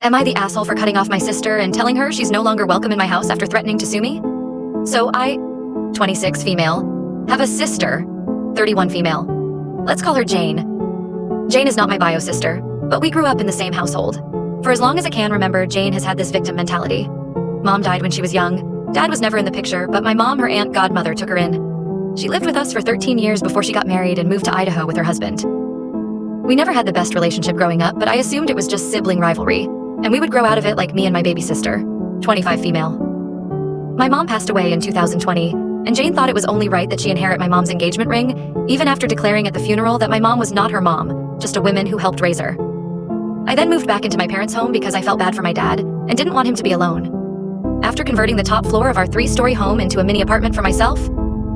Am I the asshole for cutting off my sister and telling her she's no longer welcome in my house after threatening to sue me? So I, 26 female, have a sister, 31 female. Let's call her Jane. Jane is not my bio sister, but we grew up in the same household. For as long as I can remember, Jane has had this victim mentality. Mom died when she was young. Dad was never in the picture, but my mom, her aunt godmother, took her in. She lived with us for 13 years before she got married and moved to Idaho with her husband. We never had the best relationship growing up, but I assumed it was just sibling rivalry, and we would grow out of it like me and my baby sister, 25 female. My mom passed away in 2020, and Jane thought it was only right that she inherit my mom's engagement ring, even after declaring at the funeral that my mom was not her mom, just a woman who helped raise her. I then moved back into my parents' home because I felt bad for my dad and didn't want him to be alone. After converting the top floor of our 3-story home into a mini apartment for myself,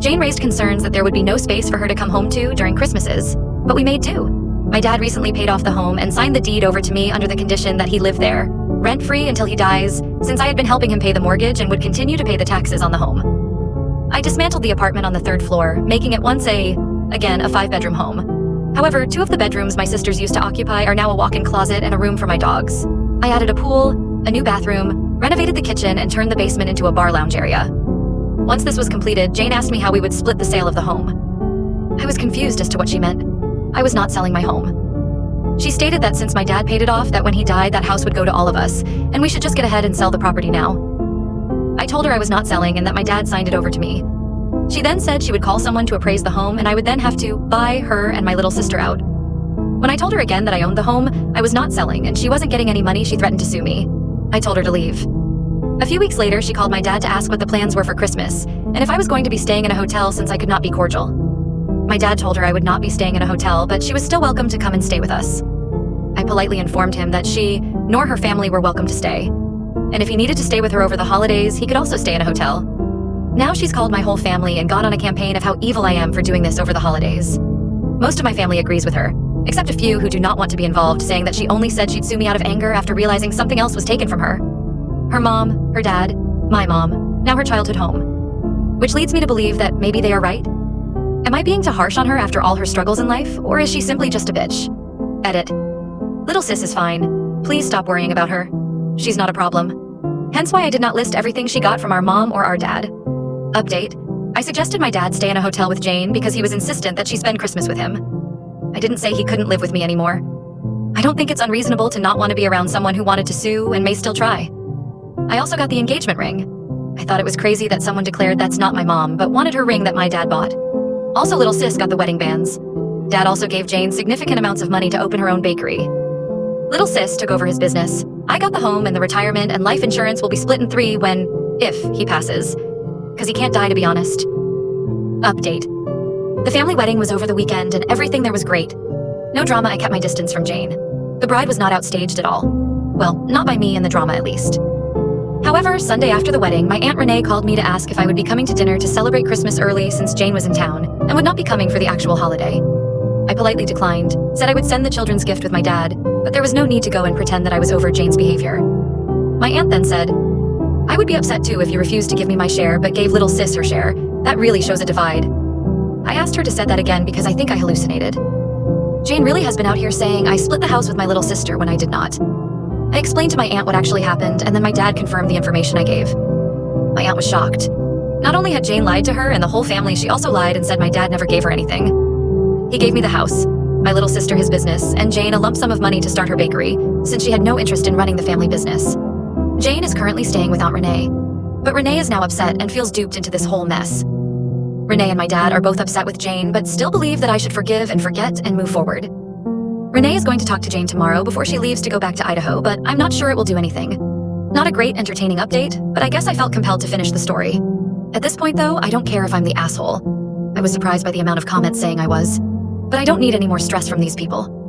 Jane raised concerns that there would be no space for her to come home to during Christmases, but we made do. My dad recently paid off the home and signed the deed over to me under the condition that he live there, rent-free until he dies, since I had been helping him pay the mortgage and would continue to pay the taxes on the home. I dismantled the apartment on the 3rd floor, making it once a 5-bedroom home. However, 2 of the bedrooms my sisters used to occupy are now a walk-in closet and a room for my dogs. I added a pool, a new bathroom, renovated the kitchen, and turned the basement into a bar lounge area. Once this was completed, Jane asked me how we would split the sale of the home. I was confused as to what she meant. I was not selling my home. She stated that since my dad paid it off, that when he died, that house would go to all of us, and we should just get ahead and sell the property now. I told her I was not selling and that my dad signed it over to me. She then said she would call someone to appraise the home, and I would then have to buy her and my little sister out. When I told her again that I owned the home, I was not selling, and she wasn't getting any money, she threatened to sue me. I told her to leave. A few weeks later, she called my dad to ask what the plans were for Christmas, and if I was going to be staying in a hotel since I could not be cordial. My dad told her I would not be staying in a hotel, but she was still welcome to come and stay with us. I politely informed him that she, nor her family, were welcome to stay. And if he needed to stay with her over the holidays, he could also stay in a hotel. Now she's called my whole family and gone on a campaign of how evil I am for doing this over the holidays. Most of my family agrees with her, except a few who do not want to be involved, saying that she only said she'd sue me out of anger after realizing something else was taken from her. Her mom, her dad, my mom, now her childhood home. Which leads me to believe that maybe they are right. Am I being too harsh on her after all her struggles in life, or is she simply just a bitch? Edit. Little sis is fine. Please stop worrying about her. She's not a problem. Hence why I did not list everything she got from our mom or our dad. Update. I suggested my dad stay in a hotel with Jane because he was insistent that she spend Christmas with him. I didn't say he couldn't live with me anymore. I don't think it's unreasonable to not want to be around someone who wanted to sue and may still try. I also got the engagement ring. I thought it was crazy that someone declared that's not my mom, but wanted her ring that my dad bought. Also, little sis got the wedding bands. Dad also gave Jane significant amounts of money to open her own bakery. Little sis took over his business. I got the home, and the retirement and life insurance will be split in 3 if he passes. Because he can't die, to be honest. Update. The family wedding was over the weekend, and everything there was great. No drama. I kept my distance from Jane. The bride was not outstaged at all. Well, not by me in the drama, at least. However, Sunday after the wedding, my Aunt Renee called me to ask if I would be coming to dinner to celebrate Christmas early since Jane was in town and would not be coming for the actual holiday. I politely declined, said I would send the children's gift with my dad, but there was no need to go and pretend that I was over Jane's behavior. My aunt then said, I would be upset too if you refused to give me my share but gave little sis her share. That really shows a divide. I asked her to say that again because I think I hallucinated. Jane really has been out here saying I split the house with my little sister when I did not. I explained to my aunt what actually happened, and then my dad confirmed the information I gave. My aunt was shocked. Not only had Jane lied to her and the whole family, she also lied and said my dad never gave her anything. He gave me the house, my little sister his business, and Jane a lump sum of money to start her bakery, since she had no interest in running the family business. Jane is currently staying with Aunt Renee, but Renee is now upset and feels duped into this whole mess. Renee and my dad are both upset with Jane, but still believe that I should forgive and forget and move forward. Renee is going to talk to Jane tomorrow before she leaves to go back to Idaho, but I'm not sure it will do anything. Not a great, entertaining update, but I guess I felt compelled to finish the story. At this point, though, I don't care if I'm the asshole. I was surprised by the amount of comments saying I was. But I don't need any more stress from these people.